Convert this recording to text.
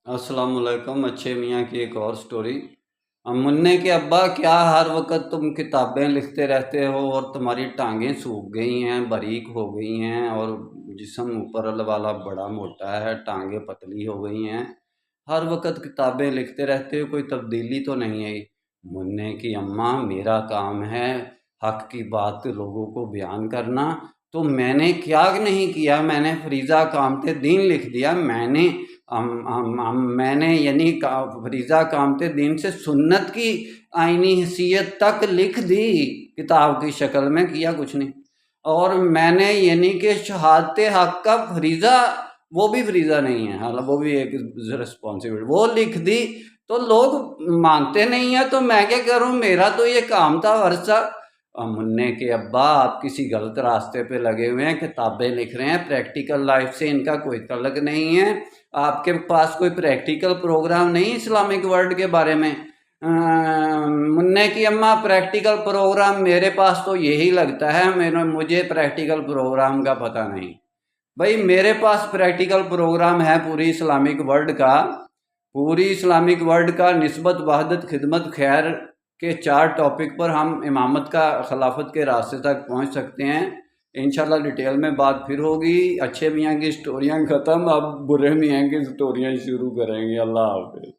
अस्सलाम वालेकुम। अच्छे मियाँ की एक और स्टोरी। मुन्ने के अब्बा, क्या हर वक्त तुम किताबें लिखते रहते हो और तुम्हारी टांगें सूख गई हैं, बारीक हो गई हैं और जिस्म ऊपर वाला बड़ा मोटा है, टांगें पतली हो गई हैं। हर वक्त किताबें लिखते रहते हो, कोई तब्दीली तो नहीं आई? मुन्ने की अम्मा, मेरा काम है हक की बात लोगों को बयान करना। तो मैंने क्या नहीं किया, मैंने फरीज़ा कामते दीन लिख दिया। मैंने यानी फरीज़ा कामते दीन से सुन्नत की आईनी हैसियत तक लिख दी, किताब की शक्ल में, किया कुछ नहीं। और मैंने यानी कि शहादत हक का फरीज़ा, वो भी फरीज़ा नहीं है, हालांकि वो भी एक रिस्पॉन्सिबिलिटी, वो लिख दी। तो लोग मानते नहीं है, तो मैं क्या करूं, मेरा तो ये काम था वर्षा। मुन्ने के अब्बा, आप किसी गलत रास्ते पे लगे हुए हैं, किताबें लिख रहे हैं, प्रैक्टिकल लाइफ से इनका कोई तल्लक नहीं है। आपके पास कोई प्रैक्टिकल प्रोग्राम नहीं इस्लामिक वर्ल्ड के बारे में? मुन्ने की अम्मा, प्रैक्टिकल प्रोग्राम मेरे पास तो यही लगता है, मुझे प्रैक्टिकल प्रोग्राम का पता नहीं। भाई, मेरे पास प्रैक्टिकल प्रोग्राम है पूरी इस्लामिक वर्ल्ड का निस्बत, वहदत, खिदमत, खैर के 4 टॉपिक पर हम इमामत का, खिलाफत के रास्ते तक पहुंच सकते हैं। इंशाल्लाह डिटेल में बात फिर होगी। अच्छे मियाँ की स्टोरियाँ ख़त्म, अब बुरे मियाँ की स्टोरियाँ शुरू करेंगे। अल्लाह हाफ़िज़।